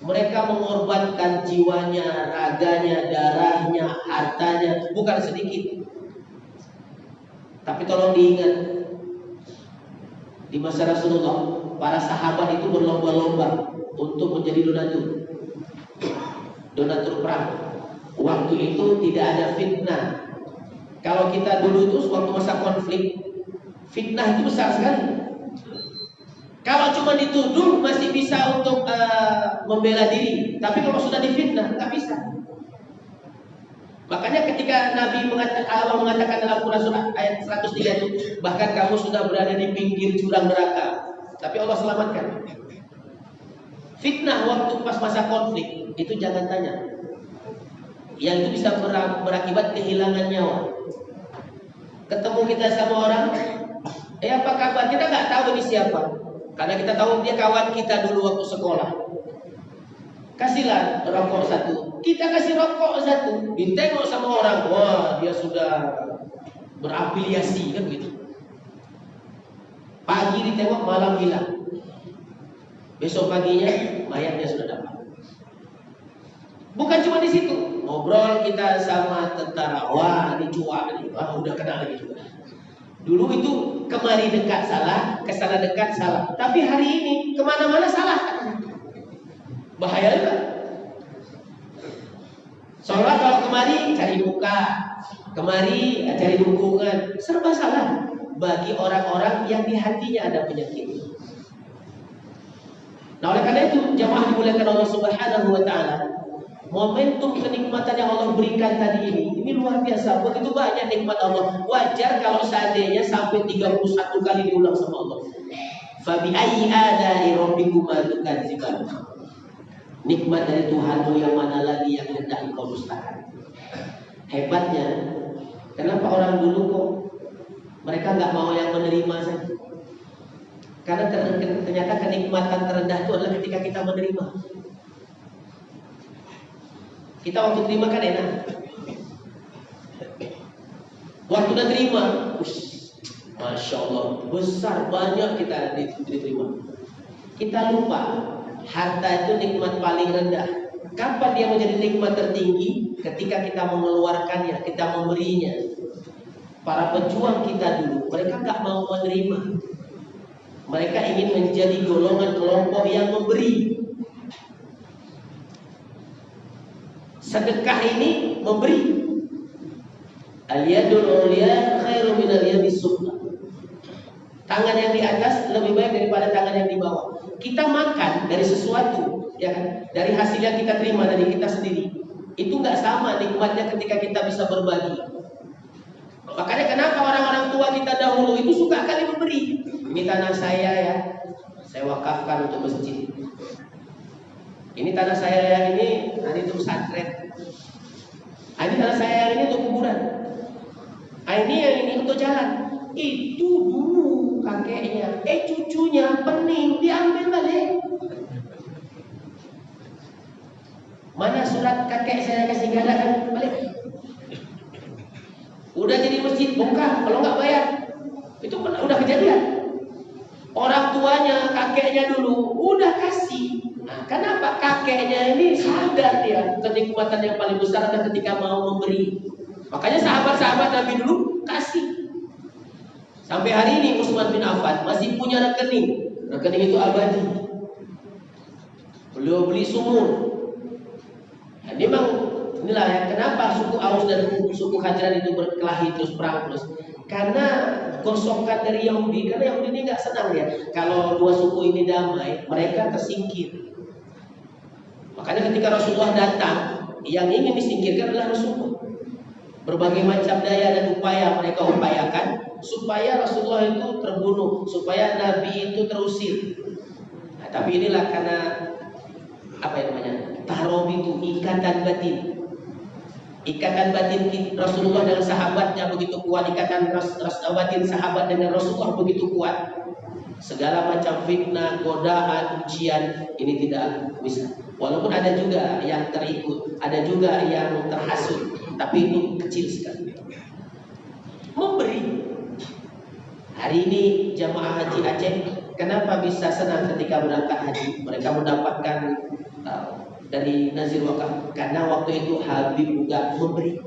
mereka mengorbankan jiwanya, raganya, darahnya, hartanya, bukan sedikit. Tapi tolong diingat, di masa Rasulullah para sahabat itu berlomba-lomba untuk menjadi donatur perang. Waktu itu tidak ada fitnah. Kalau kita dulu itu waktu masa konflik, fitnah itu besar sekali. Kalau cuma dituduh masih bisa untuk membela diri, tapi kalau sudah difitnah nggak bisa. Makanya ketika Allah mengatakan dalam Quran surah ayat 103 itu, bahkan kamu sudah berada di pinggir jurang neraka, tapi Allah selamatkan. Fitnah waktu pas masa konflik itu jangan tanya. Yang itu bisa berakibat kehilangan nyawa. Ketemu kita sama orang, apa kabar? Kita nggak tahu ini siapa, karena kita tahu dia kawan kita dulu waktu sekolah. Kasihlah rokok 1, kita kasih rokok 1, ditengok sama orang, wah dia sudah berafiliasi kan gitu. Pagi ditengok, malam hilang. Besok paginya mayatnya sudah dapat. Bukan cuma di situ, ngobrol kita sama tentara, wah ini cuak nih, wah udah kenal lagi juga. Dulu itu kemari dekat salah, kesana dekat salah, tapi hari ini kemana-mana salah. Bahaya juga. Soalnya kalau kemari cari muka, kemari cari dukungan, serba salah bagi orang-orang yang di hatinya ada penyakit. Nah oleh karena itu jamaah dimuliakan Allah Subhanahu wa Ta'ala, momentum kenikmatan yang Allah berikan tadi ini luar biasa. Begitu banyak nikmat Allah. Wajar kalau seandainya sampai 31 kali diulang sama Allah. Fa bi ayyi ala'i rabbikuma tukadziban. Nikmat dari Tuhanmu yang mana lagi yang hendak engkau dustakan. Hebatnya, kenapa orang dulu kok mereka nggak mau yang menerima saja? Karena ternyata kenikmatan terendah itu adalah ketika kita menerima. Kita waktu terima kan enak. Waktu udah terima, Masya Allah, besar banyak kita diterima. Kita lupa, harta itu nikmat paling rendah. Kapan dia menjadi nikmat tertinggi? Ketika kita mengeluarkannya, kita memberinya. Para pejuang kita dulu, mereka nggak mau menerima. Mereka ingin menjadi golongan kelompok yang memberi. Sedekah ini memberi. Al-yadul ulya khairu min al-yadis sufla. Tangan yang di atas lebih baik daripada tangan yang di bawah. Kita makan dari sesuatu, ya kan? Dari hasil yang kita terima dari kita sendiri. Itu nggak sama nikmatnya ketika kita bisa berbagi. Makanya kenapa orang-orang tua kita dahulu itu suka kali memberi. Ini tanah saya ya, saya wakafkan untuk masjid. Ini tanah saya yang ini untuk pesantren. Ini tanah saya yang ini untuk kuburan. Ini yang ini untuk jalan. Itu dulu kakeknya, cucunya pening diambil balik. Mana surat kakek saya kasih gadakan balik. Udah jadi masjid bongkar kalau nggak bayar. Itu udah kejadian. Orang tuanya, kakeknya dulu udah kasih. Nah, kenapa kakeknya ini sadar dia kenikmatan yang paling besar adalah ketika mau memberi. Makanya sahabat-sahabat Nabi dulu kasih. Sampai hari ini Utsman bin Affan masih punya rekening. Rekening itu abadi. Beliau beli sumur. Nah, memang inilah yang kenapa suku Aus dan suku Khazraj itu berkelahi terus perang terus. Karena gosokan dari Yahudi, karena Yahudi ini nggak senang ya kalau dua suku ini damai, mereka tersingkir. Makanya ketika Rasulullah datang, yang ingin disingkirkan adalah Rasulullah. Berbagai macam daya dan upaya mereka upayakan supaya Rasulullah itu terbunuh, supaya Nabi itu terusir. Nah, tapi inilah karena apa yang namanya tarob itu ikatan batin. Ikatan batin Rasulullah dengan sahabatnya begitu kuat, ikatan batin sahabat dengan Rasulullah begitu kuat. Segala macam fitnah, godaan, ujian ini tidak bisa. Walaupun ada juga yang terikut, ada juga yang terhasut, tapi itu kecil sekali. Memberi. Hari ini jamaah haji Aceh kenapa bisa senang ketika berangkat haji? Mereka mendapatkan dari nazir wakaf karena waktu itu Habib juga memberi.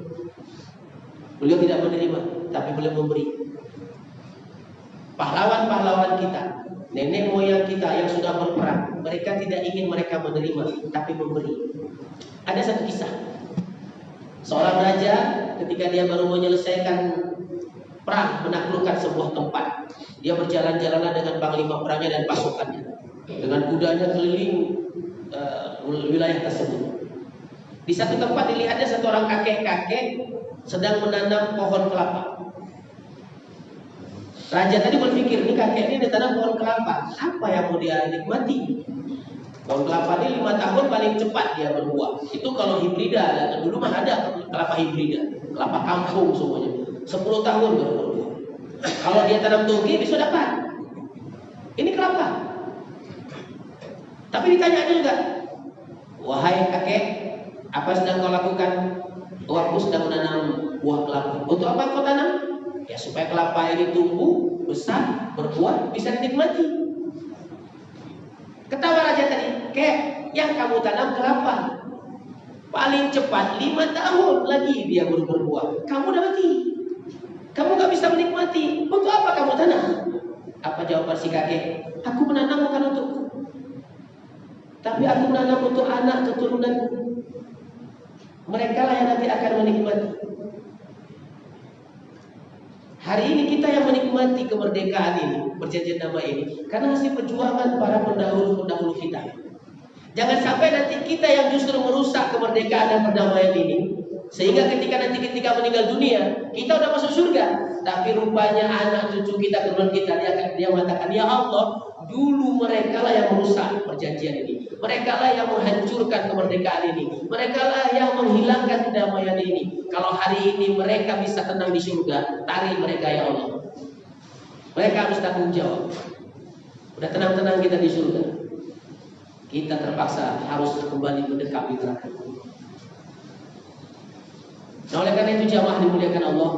Beliau tidak menerima, tapi beliau memberi. Pahlawan-pahlawan kita, nenek moyang kita yang sudah berperang, mereka tidak ingin mereka menerima, tapi memberi. Ada satu kisah. Seorang raja ketika dia baru menyelesaikan perang menaklukkan sebuah tempat, dia berjalan-jalan dengan panglima perangnya dan pasukannya, dengan kudanya keliling wilayah tersebut. Di satu tempat dilihatnya satu orang kakek-kakek sedang menanam pohon kelapa. Raja tadi berpikir, ini kakek ini ditanam pohon kelapa, apa yang mau dia nikmati? Pohon kelapa ini 5 tahun paling cepat dia berbuah. Itu kalau hibrida, dulu mah ada kelapa hibrida, kelapa kampung semuanya. 10 tahun baru berbuah. Kalau dia tanam toge bisa dapat. Ini kelapa. Tapi ditanya juga, wahai kakek, apa sedang kau lakukan? Oh, aku sedang menanam buah kelapa. Untuk apa kau tanam? Ya supaya kelapa ini tumbuh, besar, berbuah, bisa dinikmati. Ketawa raja tadi, kek, yang kamu tanam kelapa. Paling cepat 5 tahun lagi dia baru berbuah. Kamu udah mati. Kamu gak bisa menikmati. Untuk apa kamu tanam? Apa jawaban si kakek? Aku menanam bukan untukku, tapi aku menanam untuk anak keturunanku. Mereka lah yang nanti akan menikmati. Hari ini kita yang menikmati kemerdekaan ini, perjanjian damai ini, karena hasil perjuangan para pendahulu-pendahulu kita. Jangan sampai nanti kita yang justru merusak kemerdekaan dan perdamaian ini, sehingga ketika meninggal dunia, kita udah masuk surga, tapi rupanya anak cucu kita, keturunan kita, dia mengatakan, ya Allah, dulu mereka lah yang merusak perjanjian ini. Mereka lah yang menghancurkan kemerdekaan ini. Mereka lah yang menghilangkan kedamaian ini. Kalau hari ini mereka bisa tenang di surga, tarik mereka ya Allah. Mereka harus tanggung jawab. Udah tenang-tenang kita di surga, kita terpaksa harus kembali mendekati neraka. Nah, oleh karena itu jamaah dimuliakan Allah,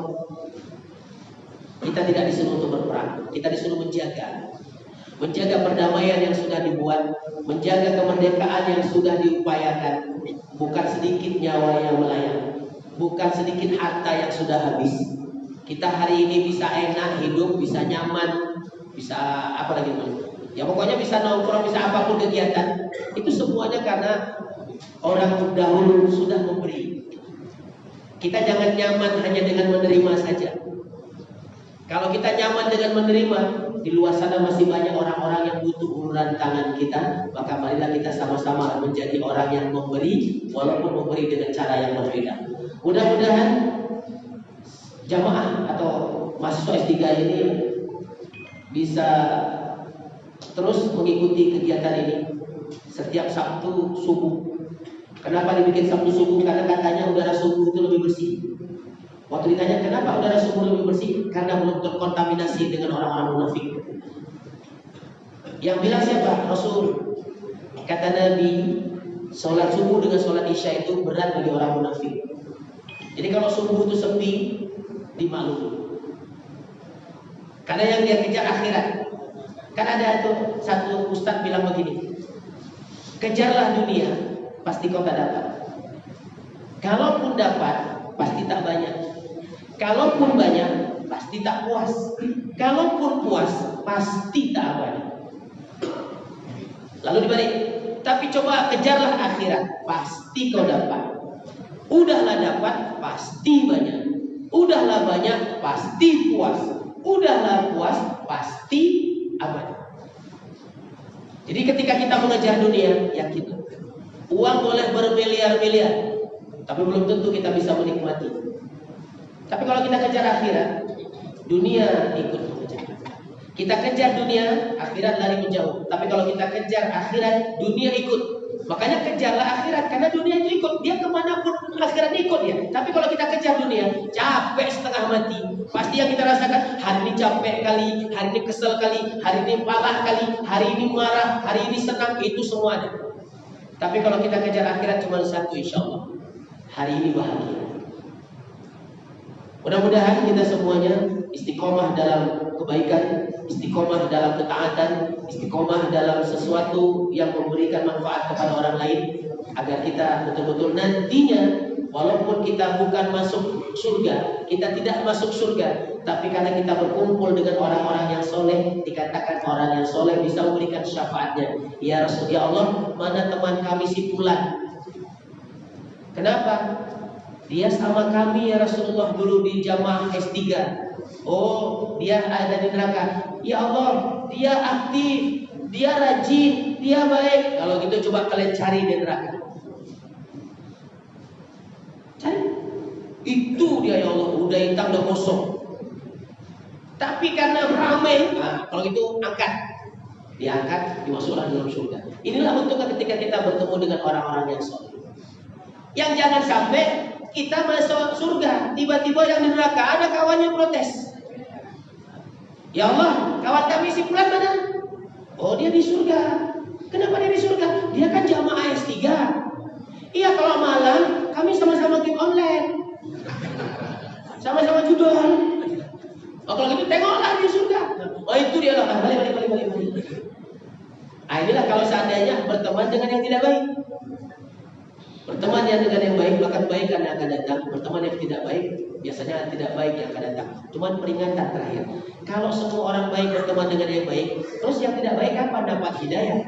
kita tidak disuruh untuk berperang, kita disuruh menjaga perdamaian yang sudah dibuat, menjaga kemerdekaan yang sudah diupayakan. Bukan sedikit nyawa yang melayang, bukan sedikit harta yang sudah habis. Kita hari ini bisa enak hidup, bisa nyaman, bisa apa lagi? Ya pokoknya bisa nongkrong, bisa apapun kegiatan. Itu semuanya karena orang dahulu sudah memberi. Kita jangan nyaman hanya dengan menerima saja. Kalau kita nyaman dengan menerima, di luar sana masih banyak orang-orang yang butuh uluran tangan kita. Maka marilah kita sama-sama menjadi orang yang memberi, walaupun memberi dengan cara yang berbeda. Mudah-mudahan jamaah atau mahasiswa S3 ini bisa terus mengikuti kegiatan ini setiap Sabtu subuh. Kenapa dibikin Sabtu subuh? Karena katanya udara subuh itu lebih bersih. Waktu ditanya kenapa udara subuh lebih bersih, karena belum terkontaminasi dengan orang-orang munafik. Yang bilang siapa? Rasul. Kata Nabi, sholat subuh dengan sholat isya itu berat bagi orang munafik. Jadi kalau subuh itu sepi, dimaklumi. Karena yang dia kejar akhirat. Kan ada tuh satu ustadz bilang begini, kejarlah dunia, pasti kau tak dapat. Kalaupun dapat, pasti tak banyak. Kalaupun banyak, pasti tak puas. Kalaupun puas, pasti tak banyak. Lalu dibalik, tapi coba kejarlah akhirat, pasti kau dapat. Udahlah dapat, pasti banyak. Udahlah banyak, pasti puas. Udahlah puas, pasti abadi. Jadi ketika kita mengejar dunia, yakin uang boleh bermiliar-miliar, tapi belum tentu kita bisa menikmati. Tapi kalau kita kejar akhirat, dunia ikut mengejar. Kita kejar dunia, akhirat lari menjauh. Tapi kalau kita kejar akhirat, dunia ikut. Makanya kejarlah akhirat, karena dunia itu ikut. Dia kemanapun akhirat ikut ya. Tapi kalau kita kejar dunia, capek setengah mati. Pasti yang kita rasakan, hari ini capek kali, hari ini kesel kali, hari ini palah kali, hari ini marah, hari ini senang, itu semua ada. Tapi kalau kita kejar akhirat cuma satu, insya Allah hari ini bahagia. Mudah-mudahan kita semuanya istiqomah dalam kebaikan, istiqomah dalam ketaatan, istiqomah dalam sesuatu yang memberikan manfaat kepada orang lain, agar kita betul-betul nantinya walaupun kita bukan masuk surga, kita tidak masuk surga, tapi karena kita berkumpul dengan orang-orang yang soleh, dikatakan orang yang soleh bisa memberikan syafaatnya. Ya Rasul, ya Allah, mana teman kami si Fulan? Kenapa? Dia sama kami ya Rasulullah dulu di jamaah S3. Oh, dia ada di neraka. Ya Allah, dia aktif, dia rajin, dia baik. Kalau gitu coba kalian cari di neraka. Cari. Itu dia ya Allah, udah hitam udah kosong. Tapi karena ramai, nah, kalau gitu angkat. Diangkat, dimasukkan dalam surga. Inilah bentuknya ketika kita bertemu dengan orang-orang yang soleh. Yang jangan sampai kita masuk surga, tiba-tiba yang di neraka ada kawannya protes. Ya Allah, kawan kami si Fulan mana? Oh, dia di surga. Kenapa dia di surga? Dia kan jamaah S3. Iya, kalau malam kami sama-sama game online, sama-sama judul. Oh, kalau gitu tengoklah di surga. Oh, itu dia lah. Balik. Ah, inilah kalau seandainya berteman dengan yang tidak baik. Berteman yang dengan yang baik, bahkan kebaikan yang akan datang. Berteman yang tidak baik, biasanya tidak baik yang akan datang. Cuman peringatan terakhir, kalau semua orang baik berteman dengan yang baik, terus yang tidak baik kapan dapat hidayah?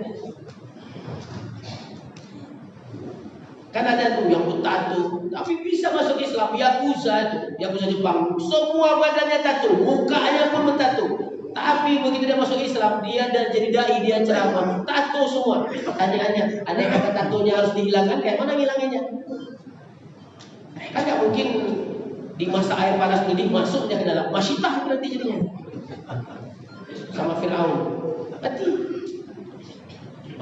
Kan ada tuh yang bertatu, tapi bisa masuk Islam. Yakuza Jepang, semua badannya tatu, mukanya pun bertatu. Tapi begitu dia masuk Islam, dia dan jadi dai, dia ceramah, tato semua. Pertanyaannya, ada yang kata tatonya harus dihilangkan, kayak mana ngilanginnya? Kan nggak mungkin di masa air panas ini masuknya ke dalam masyitah nanti jadinya sama Fir'aun. Berarti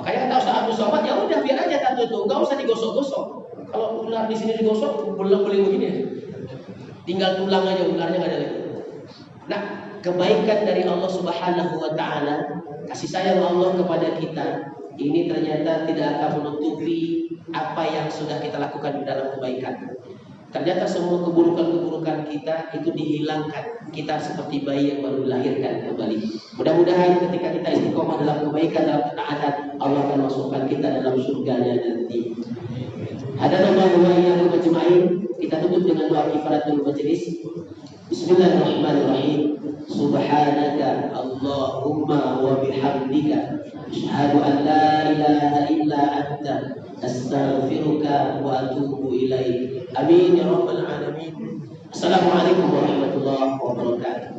Makanya tahu saat Somad ya udah biar aja tato itu, nggak usah digosok-gosok. Kalau ular di sini digosok, belang-beling begini ya. Tinggal tulang aja, ularnya nggak ada lagi. Nah, kebaikan dari Allah Subhanahu wa Ta'ala, kasih sayang Allah kepada kita, ini ternyata tidak akan menutupi apa yang sudah kita lakukan di dalam kebaikan. Ternyata semua keburukan-keburukan kita itu dihilangkan. Kita seperti bayi yang baru dilahirkan kembali. Mudah-mudahan ketika kita istiqomah dalam kebaikan, dalam ketaatan, Allah akan masukkan kita dalam surganya nanti. Hadanallahu wa iyyakum ajma'in. Kita tutup dengan doa kifaratul majlis. Bismillahirrahmanirrahim. Subhanaka Allahumma wa bihamdika asyhadu an la ilaha illa anta astaghfiruka wa atubu ilaik. Amin ya rabbal alamin. Assalamualaikum warahmatullahi wabarakatuh.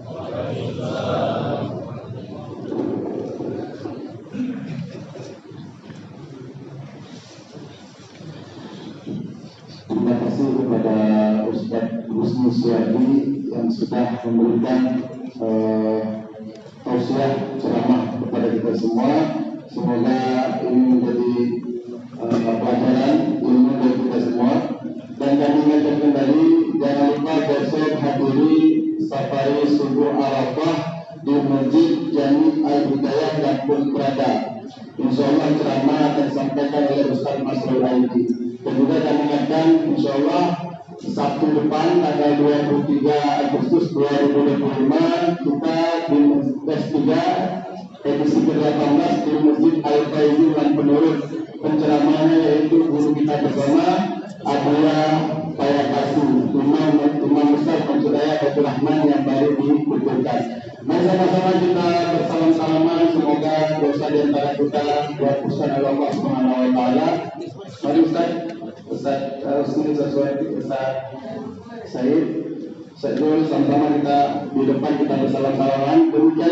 Terima kasih kepada Ustaz Husni Suwadi yang sudah memberikan tausiah ceramah kepada kita semua. Semoga ini menjadi pelajaran ilmu bagi kita semua. Dan kami ingatkan kembali, jangan lupa besok hadiri safari subuh Arafah di Masjid Jami Al-Hidayah Lampung Prada. InsyaAllah ceramah akan disampaikan oleh Ustaz Masrul Aidi. Dan juga kami ingatkan, InsyaAllah Sabtu depan tanggal 23 Agustus 2025 kita di Tes 3 edisi ke-18 di Masjid Al-Faizi Lampung. Penceramahannya yaitu guru kita bersama Abdullah Payakasu, Imam Besar Pensuraya Batul Rahman yang baru dikukuhkan. Mari sama-sama kita bersalam-salaman, semoga dosa di antara kita dihapuskan oleh Allah Subhanahu wa Ta'ala. Mari Ustaz Husni Suwadi, Ustaz Said, sama-sama kita di depan kita bersalam-salaman. Demikian